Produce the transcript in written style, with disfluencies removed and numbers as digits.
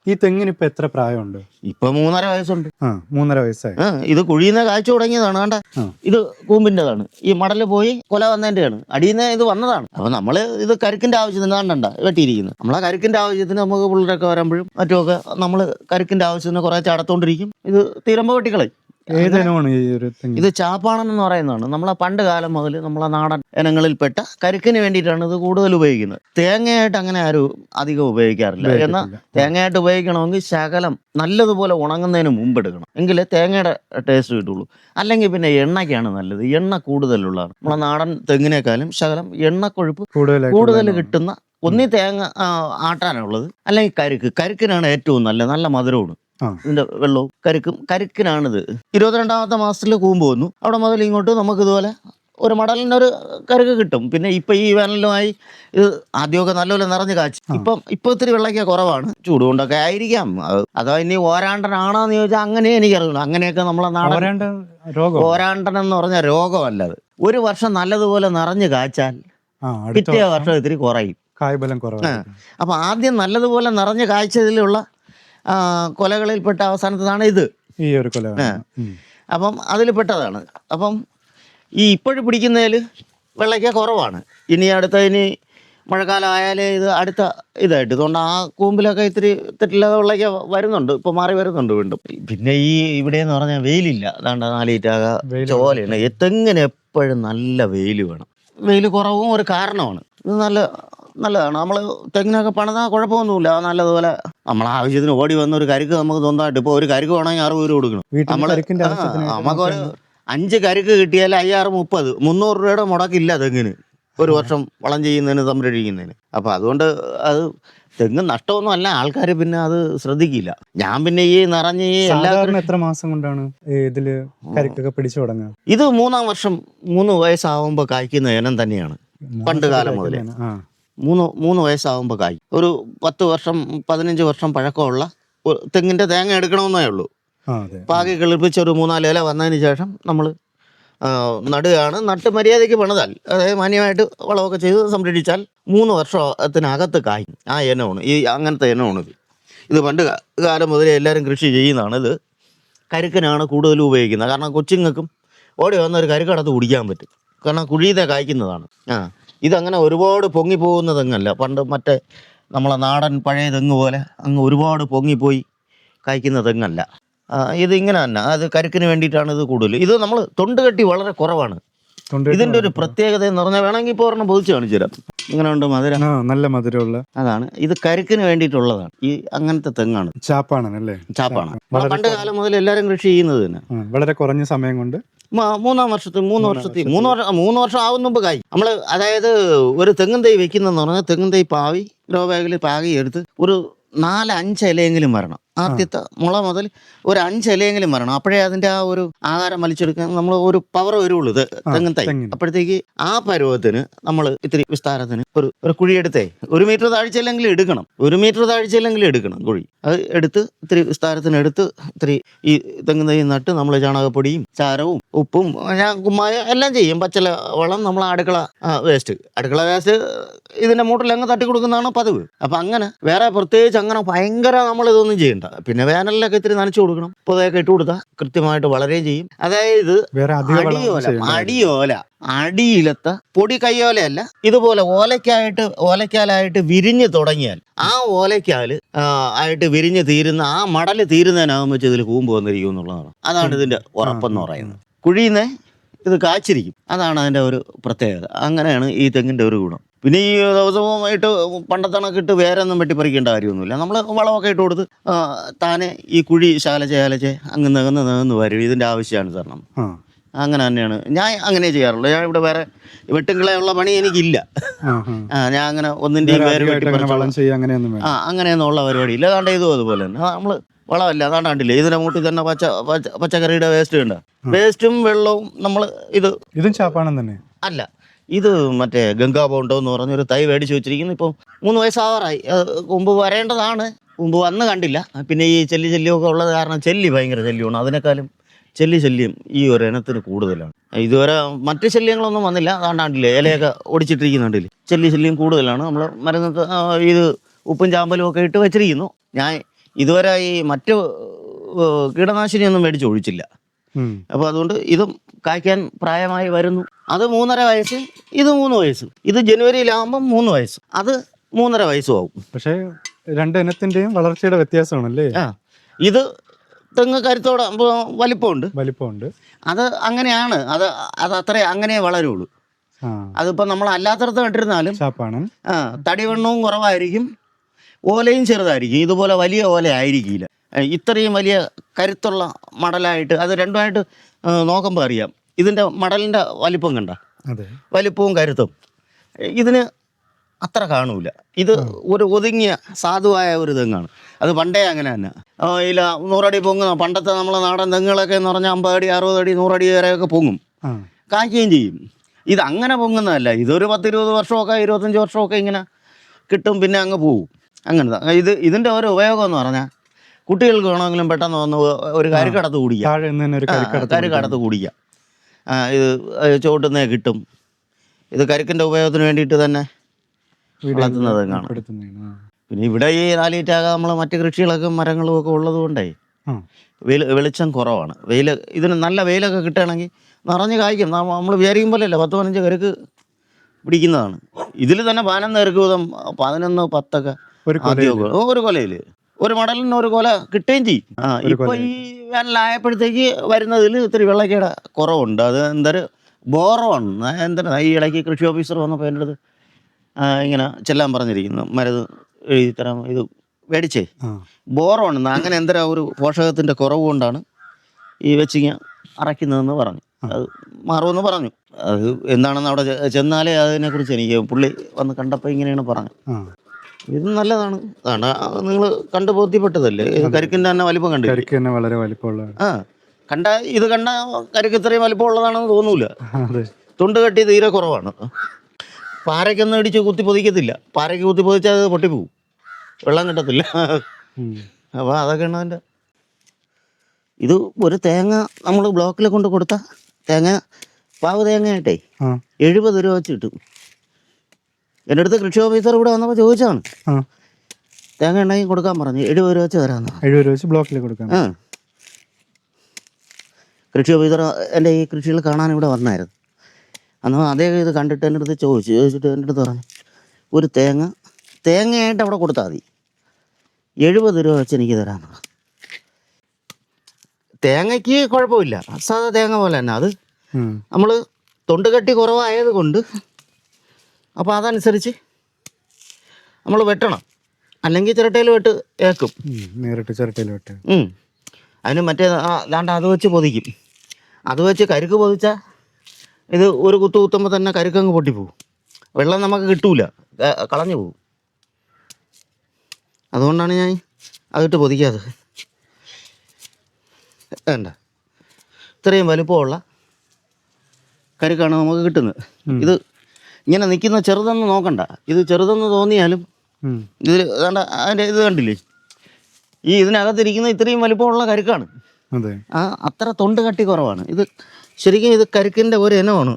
ഈ തെങ്ങിന് ഇപ്പൊ എത്ര പ്രായമുണ്ട്? ഇപ്പൊ 3.5 വയസ്സുണ്ട്. 3.5 വയസ്സായി. ഇത് കുഴിയുന്ന കാഴ്ച തുടങ്ങിയതാണ്. കണ്ട, ഇത് കൂമ്പിൻ്റെതാണ്. ഈ മടല് പോയി കൊല വന്നതിന്റെയാണ്. അടിയുന്ന ഇത് വന്നതാണ്. അപ്പൊ നമ്മള് ഇത് കരുക്കിന്റെ ആവശ്യത്തിന് കണ്ട വെട്ടിയിരിക്കുന്നത്. നമ്മളെ കരുക്കിന്റെ ആവശ്യത്തിന് നമുക്ക് പിള്ളേരൊക്കെ വരുമ്പോഴും മറ്റുമൊക്കെ നമ്മള് കരുക്കിന്റെ ആവശ്യത്തിന് കുറെ ചടത്തോണ്ടിരിക്കും. ഇത് തീരുമ്പോ വെട്ടിക്കളയും. ഏതിനമാണ് ഈ ഒരു തെങ്ങ്? ഇത് ചാപ്പാണെന്ന് പറയുന്നതാണ്. നമ്മളെ പണ്ട് കാലം മുതൽ നമ്മളെ നാടൻ ഇനങ്ങളിൽപ്പെട്ട കരിക്കിന് വേണ്ടിയിട്ടാണ് ഇത് കൂടുതൽ ഉപയോഗിക്കുന്നത്. തേങ്ങയായിട്ട് അങ്ങനെ ആരും അധികം ഉപയോഗിക്കാറില്ല. എന്നാൽ തേങ്ങയായിട്ട് ഉപയോഗിക്കണമെങ്കിൽ ശകലം നല്ലതുപോലെ ഉണങ്ങുന്നതിന് മുമ്പ് എടുക്കണം, എങ്കിലേ തേങ്ങയുടെ ടേസ്റ്റ് കിട്ടുള്ളൂ. അല്ലെങ്കിൽ പിന്നെ എണ്ണയ്ക്കാണ് നല്ലത്. എണ്ണ കൂടുതലുള്ളതാണ്. നമ്മളെ നാടൻ തെങ്ങിനേക്കാളും ശകലം എണ്ണക്കൊഴുപ്പ് കൂടുതൽ കിട്ടുന്ന ഒന്നി തേങ്ങ ആട്ടാനുള്ളത്, അല്ലെങ്കിൽ കരിക്കിനാണ് ഏറ്റവും നല്ല മധുരമാണ്. ഇതിന്റെ വെള്ളവും കരിക്കിനാണിത്. 22ാമത്തെ മാസത്തിൽ കൂമ്പ് വന്നു. അവിടെ മുതൽ ഇങ്ങോട്ട് നമുക്ക് ഇതുപോലെ ഒരു മടലിനൊരു കരുക്ക് കിട്ടും. പിന്നെ ഇപ്പൊ ഈ വേനലുമായി ഇത് ആദ്യമൊക്കെ നല്ലപോലെ നിറഞ്ഞു കാച്ചി. ഇപ്പൊ ഇത്തിരി വെള്ളയ്ക്ക കുറവാണ്. ചൂടുകൊണ്ടൊക്കെ ആയിരിക്കാം. അതോ ഇനി ഓരാണ്ടനാണോന്ന് ചോദിച്ചാൽ അങ്ങനെ എനിക്കറിയില്ല. അങ്ങനെയൊക്കെ നമ്മളെ നാടൻ ഓരാണ്ടൻ എന്ന് പറഞ്ഞ രോഗമല്ല അത്. ഒരു വർഷം നല്ലതുപോലെ നിറഞ്ഞു കാച്ചാൽ പിറ്റേ വർഷം ഇത്തിരി കുറയും, കായ്ബലം കുറവാണ്. അപ്പൊ ആദ്യം നല്ലതുപോലെ നിറഞ്ഞു കായ്ച്ചതിലുള്ള കൊലകളിൽപ്പെട്ട അവസാനത്തതാണ് ഇത്, ഈ ഒരു കൊല. അപ്പം അതിൽ പെട്ടതാണ്. അപ്പം ഈ ഇപ്പോഴും പിടിക്കുന്നതിൽ വെള്ളയ്ക്ക കുറവാണ്. ഇനി മഴക്കാലം ആയാലേ ഇത് അടുത്ത ഇതായിട്ട്. അതുകൊണ്ട് ആ കൂമ്പിലൊക്കെ ഇത്തിരി തെറ്റില്ലാതെ വെള്ളയ്ക്ക വരുന്നുണ്ട്. ഇപ്പൊ മാറി വരുന്നുണ്ട് വീണ്ടും. പിന്നെ ഈ ഇവിടെയെന്ന് പറഞ്ഞാൽ വെയിലില്ല. അതാണ്ട് 4 ഈറ്റാക ചോലയാണ്. തെങ്ങിന് എപ്പോഴും നല്ല വെയിൽ വേണം. വെയിൽ കുറവും ഒരു കാരണമാണ്. ഇത് നല്ലതാണ്. നമ്മൾ തെങ്ങിനൊക്കെ പണിതാൽ കുഴപ്പമൊന്നുമില്ല. നല്ലതുപോലെ നമ്മളെ ആവശ്യത്തിന് ഓടി വന്ന ഒരു കരിക്ക് നമുക്ക് സ്വന്തമായിട്ട്. ഇപ്പോൾ ഒരു കരിക്ക് വേണമെങ്കിൽ 60 രൂപ കൊടുക്കണം. നമുക്കൊരു 5 കരിക്ക് കിട്ടിയാൽ 5, 6, 30, 300 രൂപയുടെ മുടക്കില്ല തെങ്ങിന് ഒരു വർഷം വളം ചെയ്യുന്നതിന്, സംരക്ഷിക്കുന്നതിന്. അപ്പം അതുകൊണ്ട് അത് തെങ്ങ് നഷ്ടമൊന്നും അല്ല. ആൾക്കാർ പിന്നെ അത് ശ്രദ്ധിക്കില്ല. ഞാൻ പിന്നെ ഈ നിറഞ്ഞ എത്ര മാസം കൊണ്ടാണ് ഇതില് കരിക്കൊക്കെ പിടിച്ചു തുടങ്ങുക? ഇത് 3-ാം വർഷം 3 വയസ്സാവുമ്പോൾ കായ്ക്കുന്ന ഇനം തന്നെയാണ്. പണ്ട് കാലം മുതലേ 3 വയസ്സാവുമ്പോൾ കായ്. ഒരു 10 വർഷം 15 വർഷം പഴക്കമുള്ള തെങ്ങിന്റെ തേങ്ങ എടുക്കണമെന്നേ ഉള്ളൂ. പാകി കിളിപ്പിച്ച് ഒരു 3-4 ഇല വന്നതിന് ശേഷം നമ്മൾ നടുകയാണ്. നട്ട് മര്യാദയ്ക്ക് പണിതാൽ, അതായത് മാന്യമായിട്ട് വളമൊക്കെ ചെയ്ത് സംരക്ഷിച്ചാൽ 3 വർഷത്തിനകത്ത് കായും. ആ ഇനമാണ് അങ്ങനത്തെ ഇനമാണ് ഇത് പണ്ട് കാലം മുതലേ എല്ലാവരും കൃഷി ചെയ്യുന്നതാണ്. ഇത് കരുക്കിനാണ് കൂടുതലും ഉപയോഗിക്കുന്നത്. കാരണം കൊച്ചുങ്ങൾക്കും ഓടി വന്ന ഒരു കരുക്കടത്ത് കുടിക്കാൻ പറ്റും. കാരണം കുഴിയത്തെ കായ്ക്കുന്നതാണ്. ഇതങ്ങനെ ഒരുപാട് പൊങ്ങിപ്പോകുന്ന തെങ്ങല്ല. പണ്ട് മറ്റേ നമ്മളെ നാടൻ പഴയ തെങ്ങ് പോലെ അങ്ങ് ഒരുപാട് പൊങ്ങിപ്പോയി കായ്ക്കുന്ന തെങ്ങല്ല. ഇത് ഇങ്ങനെ തന്നെ. അത് കരുക്കിന് വേണ്ടിയിട്ടാണ് ഇത് കൂടുതൽ. ഇത് നമ്മൾ തൊണ്ട് കെട്ടി വളരെ കുറവാണ്. ഇതിന്റെ ഒരു പ്രത്യേകത എന്ന് പറഞ്ഞാൽ, വേണമെങ്കിൽ ഇപ്പോൾ ഒരെണ്ണം പൊതിച്ച് കാണിച്ചു തരാം. ഇങ്ങനെ ഉണ്ട് മധുരം, നല്ല മധുരമുള്ള. അതാണ് ഇത് കരുക്കിന് വേണ്ടിയിട്ടുള്ളതാണ്. ഈ അങ്ങനത്തെ തെങ്ങാണ്. ചാപ്പാണ്. പണ്ട് കാലം മുതൽ എല്ലാവരും കൃഷി ചെയ്യുന്നത് തന്നെ. വളരെ കുറഞ്ഞ സമയം കൊണ്ട് 3 വർഷം ആവുന്ന മുമ്പ് കായ്. നമ്മൾ അതായത് ഒരു തെങ്ങും തൈ വെക്കുന്നതെന്ന് പറഞ്ഞാൽ തെങ്ങും തൈ പാവി ഗ്രോ ബാഗിൽ പാകി എടുത്ത് ഒരു 4-5 ഇലയെങ്കിലും വരണം. ആദ്യത്തെ മുള മുതൽ ഒരു 5 ഇലയെങ്കിലും വരണം. അപ്പോഴേ അതിന്റെ ആ ഒരു ആഹാരം വലിച്ചെടുക്കാൻ നമ്മൾ ഒരു പവർ വരുള്ളൂ ഇത് തെങ്ങും തൈ. അപ്പോഴത്തേക്ക് ആ പരുവത്തിന് നമ്മൾ ഇത്തിരി വിസ്താരത്തിന് ഒരു കുഴിയെടുത്തേ 1 മീറ്റർ താഴ്ചയില്ലെങ്കിലും എടുക്കണം. 1 മീറ്റർ താഴ്ചയില്ലെങ്കിലും എടുക്കണം കുഴി. അത് എടുത്ത് ഇത്തിരി വിസ്താരത്തിന് എടുത്ത് ഇത്തിരി ഈ തെങ്ങും തൈ നട്ട് നമ്മൾ ചാണകപ്പൊടിയും ചാരവും ഉപ്പും കുമ്മായം എല്ലാം ചെയ്യും. പച്ചല വളം, നമ്മൾ അടുക്കള വേസ്റ്റ് ഇതിന്റെ മൂട്ടിൽ അങ്ങ് തട്ടി കൊടുക്കുന്നതാണ് പതിവ്. അപ്പൊ അങ്ങനെ വേറെ പ്രത്യേകിച്ച് അങ്ങനെ ഭയങ്കര നമ്മൾ ഇതൊന്നും ചെയ്യണ്ട. പിന്നെ വേനലിലൊക്കെ ഇത്തിരി നനച്ചു കൊടുക്കണം. പൊതയൊക്കെ ഇട്ട് കൊടുത്താൽ കൃത്യമായിട്ട് വളരുകയും ചെയ്യും. അതായത് അടിയിലത്തെ പൊടി കയ്യോലയല്ല, ഇതുപോലെ ഓലക്കാലായിട്ട് വിരിഞ്ഞ് തുടങ്ങിയാൽ ആ ഓലക്കാല് ആയിട്ട് വിരിഞ്ഞ് തീരുന്ന ആ മടല് തീരുന്നതിനാകുമ്പോൾ വെച്ച് ഇതിൽ കൂമ്പ് വന്നിരിക്കും എന്നുള്ളതാണ്. അതാണ് ഇതിന്റെ ഉറപ്പെന്ന് പറയുന്നത്. കുഴിയുന്നേ ഇത് കാച്ചിരിക്കും. അതാണ് അതിന്റെ ഒരു പ്രത്യേകത. അങ്ങനെയാണ് ഈ തെങ്ങിന്റെ ഒരു ഗുണം. പിന്നെ ഈ ദിവസവുമായിട്ട് പണ്ടത്തണക്കിട്ട് വേരൊന്നും വെട്ടിപ്പറിക്കേണ്ട കാര്യമൊന്നുമില്ല. നമ്മൾ വളമൊക്കെ ഇട്ട് കൊടുത്ത് താനെ ഈ കുഴി ശാലച്ചേ അങ്ങ് നികന്ന് വരും. ഇതിന്റെ ആവശ്യാനുസരണം അങ്ങനെ തന്നെയാണ് ഞാൻ അങ്ങനെ ചെയ്യാറുള്ളൂ. ഞാൻ ഇവിടെ വേറെ വെട്ടുകളെയുള്ള പണി എനിക്കില്ല. ഞാൻ അങ്ങനെ ഒന്നിന്റെയും വേര് അങ്ങനെയൊന്നും ഉള്ള പരിപാടി ഇല്ല. അതാണ്ട് ഇതും അതുപോലെ തന്നെ നമ്മൾ വളമല്ല. അതാണ്ട് കണ്ടില്ലേ ഇതിന്റെ മൂട്ടിൽ തന്നെ പച്ചക്കറിയുടെ വേസ്റ്റ് ഉണ്ട്. വേസ്റ്റും വെള്ളവും നമ്മൾ ഇതും ചാപ്പാണം തന്നെ അല്ല. ഇത് മറ്റേ ഗംഗാ ബോണ്ടോ എന്ന് പറഞ്ഞൊരു തൈ മേടിച്ച് വെച്ചിരിക്കുന്നു. ഇപ്പം 3 വയസ്സാവാറായി. മുമ്പ് വരേണ്ടതാണ്. മുമ്പ് വന്ന് കണ്ടില്ല. പിന്നെ ഈ ശല്യമൊക്കെ ഉള്ളത് കാരണം ഭയങ്കര ശല്യമാണ്. അതിനേക്കാളും ശല്യം ഈ ഒരു ഇനത്തിന് കൂടുതലാണ്. ഇതുവരെ മറ്റ് ശല്യങ്ങളൊന്നും വന്നില്ല. അതാണ്ടില്ലേ ഇലയൊക്കെ ഒടിച്ചിട്ടിരിക്കുന്നുണ്ടില്ലേ. ശല്യം കൂടുതലാണ്. നമ്മൾ മരുന്ന് ഇത് ഉപ്പും ചാമ്പലും ഒക്കെ ഇട്ട് വെച്ചിരിക്കുന്നു. ഞാൻ ഇതുവരെ ഈ മറ്റ് കീടനാശിനിയൊന്നും മേടിച്ച് ഒഴിച്ചില്ല. ഉം. അപ്പോൾ അതുകൊണ്ട് ഇതും കായ്ക്കാൻ പ്രായമായി വരുന്നു. അത് 3.5 വയസ്സ്, ഇത് 3 വയസ്സ്. ഇത് ജനുവരിയിലാകുമ്പം 3 വയസ്സ്, അത് 3.5 വയസ്സും ആവും. പക്ഷേ രണ്ട് ഇനത്തിന്റെയും വളർച്ചയുടെ വ്യത്യാസമാണല്ലേ? ആ, ഇത് തെങ്ങ് കരുത്തോടെ വലിപ്പമുണ്ട്. അത് അങ്ങനെയാണ്, അത് അത്രേ അങ്ങനെ വളരുള്ളൂ. അതിപ്പോൾ നമ്മൾ അല്ലാത്തടത്ത് കണ്ടിരുന്നാലും തടിവണ്ണവും കുറവായിരിക്കും, ഓലയും ചെറുതായിരിക്കും, ഇതുപോലെ വലിയ ഓല ആയിരിക്കില്ല. ഇത്രയും വലിയ കരുത്തുള്ള മടലായിട്ട് അത് രണ്ടുമായിട്ട് നോക്കുമ്പോൾ അറിയാം. ഇതിൻ്റെ മടലിൻ്റെ വലിപ്പം കണ്ട, വലിപ്പവും കരുത്തും ഇതിന് അത്ര കാണൂല. ഇത് ഒരു ഒതുങ്ങിയ സാധുവായ ഒരു തെങ്ങാണ്. അത് പണ്ടേ അങ്ങനെ തന്നെ. ഇല്ല 100 അടി പൊങ്ങുന്ന പണ്ടത്തെ നമ്മളെ നാടൻ തെങ്ങുകളൊക്കെ എന്ന് പറഞ്ഞാൽ 50 അടി 60 അടി 100 അടി വരെയൊക്കെ പൊങ്ങും, കായ്ക്കുകയും ചെയ്യും. ഇത് അങ്ങനെ പൊങ്ങുന്നതല്ല. ഇതൊരു 10-20 വർഷമൊക്കെ 25 വർഷമൊക്കെ ഇങ്ങനെ കിട്ടും, പിന്നെ അങ്ങ് പോവും. അങ്ങനത്തെ ഇതിൻ്റെ ഒരു ഉപയോഗം എന്ന് പറഞ്ഞാൽ കുട്ടികൾക്ക് വേണമെങ്കിലും പെട്ടെന്ന് വന്ന് ഒരു കരിക്കടത്ത് കുടിക്കാം, കരിക്കടത്ത് കുടിക്കാം. ഇത് ചോട്ടുന്നേ കിട്ടും. ഇത് കരിക്കിൻ്റെ ഉപയോഗത്തിന് വേണ്ടിയിട്ട് തന്നെ വളർത്തുന്നത് തെങ്ങാണ്. പിന്നെ ഇവിടെ ഈ 4 ഈറ്റാക നമ്മൾ മറ്റ് കൃഷികളൊക്കെ മരങ്ങളും ഒക്കെ ഉള്ളത് കൊണ്ടേ വെളിച്ചം കുറവാണ്. ഇതിന് നല്ല വെയിലൊക്കെ കിട്ടുകയാണെങ്കിൽ നിറഞ്ഞ് കായ്ക്കും. നമ്മൾ വിചാരിക്കും പോലെയല്ല, 10-15 കരുക്ക് പിടിക്കുന്നതാണ്. ഇതിൽ തന്നെ 11 കരുക്ക് വീതം 11, 10 ആദ്യമൊക്കെ ഒരു കൊലയിൽ ഒരു മടലിന് ഒരു കൊല കിട്ടുകയും ചെയ്യും. ഇപ്പൊ ഈ വേനലായപ്പോഴത്തേക്ക് വരുന്നതിൽ ഇത്തിരി വെള്ളക്കയുടെ കുറവുണ്ട്. അത് എന്തൊരു ബോറമാണ്. എന്താണ് ഈ ഇടയ്ക്ക് കൃഷി ഓഫീസർ വന്നപ്പോൾ എൻ്റെ അടുത്ത് ഇങ്ങനെ ചെല്ലാൻ പറഞ്ഞിരിക്കുന്നു, മരുന്ന് എഴുതി തരാം, ഇത് മേടിച്ചേ ബോറമാണ്, അങ്ങനെ എന്തരാ ഒരു പോഷകത്തിൻ്റെ കുറവ് കൊണ്ടാണ് ഈ വെച്ചിങ്ങ അറയ്ക്കുന്നതെന്ന് പറഞ്ഞു. അത് മാറുമെന്ന് പറഞ്ഞു. അത് എന്താണെന്ന് അവിടെ ചെന്നാലേ അതിനെക്കുറിച്ച് എനിക്ക് പുള്ളി വന്ന് കണ്ടപ്പോൾ ഇങ്ങനെയാണ് പറഞ്ഞു. ഇത് നല്ലതാണ്. നിങ്ങൾ കണ്ടു ബോധ്യപ്പെട്ടതല്ലേ? കരിക്കിൻ്റെ തന്നെ വലിപ്പം കണ്ടു. വളരെ വലിപ്പമുള്ള ഇത് കണ്ട കരിക്ക് ഇത്രയും വലിപ്പമുള്ളതാണെന്ന് തോന്നൂല. തൊണ്ട് കെട്ടി തീരെ കുറവാണ്. പാരയ്ക്കൊന്നും ഇടിച്ച് കുത്തി പൊതിക്കത്തില്ല. പാരയ്ക്ക് കുത്തി പൊതിച്ചാൽ അത് പൊട്ടിപ്പോവും, വെള്ളം കിട്ടത്തില്ല. അപ്പോൾ അതൊക്കെയാണ് അതിൻ്റെ. ഇത് ഒരു തേങ്ങ നമ്മൾ ബ്ലോക്കിൽ കൊണ്ട് കൊടുത്ത തേങ്ങ, പാവ് തേങ്ങയായിട്ടേ 70 രൂപ വെച്ച് കിട്ടും. എൻ്റെ അടുത്ത് കൃഷി ഓഫീസർ ഇവിടെ വന്നപ്പോൾ ചോദിച്ചാണ്, തേങ്ങ ഉണ്ടെങ്കിൽ കൊടുക്കാൻ പറഞ്ഞു. 70 രൂപ വെച്ച് തരാമെന്ന്. 70 രൂപ വെച്ച് ബ്ലോക്കിൽ കൊടുക്കാം. കൃഷി ഓഫീസർ എൻ്റെ ഈ കൃഷികൾ കാണാൻ ഇവിടെ വന്നായിരുന്നു. അന്ന് അദ്ദേഹം ഇത് കണ്ടിട്ട് എൻ്റെ അടുത്ത് ചോദിച്ചിട്ട് എൻ്റെ അടുത്ത് പറഞ്ഞു, ഒരു തേങ്ങയായിട്ട് അവിടെ കൊടുത്താൽ മതി, 70 രൂപ വെച്ച് എനിക്ക് തരാമെന്ന്. തേങ്ങയ്ക്ക് കുഴപ്പമില്ല, സാധാ തേങ്ങ പോലെ തന്നെ. അത് നമ്മൾ തൊണ്ട് കെട്ടി കുറവായത് കൊണ്ട് അപ്പോൾ അതനുസരിച്ച് നമ്മൾ വെട്ടണം, അല്ലെങ്കിൽ ചിരട്ടയിൽ വെട്ട് ഏക്കും, നേരിട്ട് ചിരട്ടയിൽ വെട്ട്. അതിന് മറ്റേ ദാണ്ട് അത് വെച്ച് പൊതിക്കും. അത് വെച്ച് കരുക്ക് പൊതിച്ചാൽ ഇത് ഒരു കുത്തുമ്പോൾ തന്നെ കരുക്കങ്ങ് പൊട്ടിപ്പോവും, വെള്ളം നമുക്ക് കിട്ടൂല, കളഞ്ഞു പോവും. അതുകൊണ്ടാണ് ഞാൻ അതിട്ട് പൊതിക്കാതെ. വേണ്ട, ഇത്രയും വലുപ്പമുള്ള കരുക്കാണ് നമുക്ക് കിട്ടുന്നത്. ഇത് ഇങ്ങനെ നിൽക്കുന്ന ചെറുതെന്ന് നോക്കണ്ട. ഇത് ചെറുതെന്ന് തോന്നിയാലും ഇതിൽ അതിൻ്റെ ഇത് കണ്ടില്ലേ, ഇതിനകത്തിരിക്കുന്ന ഇത്രയും വലുപ്പമുള്ള കരുക്കാണ്. അത്ര തൊണ്ട് കട്ടി കുറവാണ്. ഇത് ശരിക്കും ഇത് കരുക്കിൻ്റെ ഒരു ഇനമാണ്.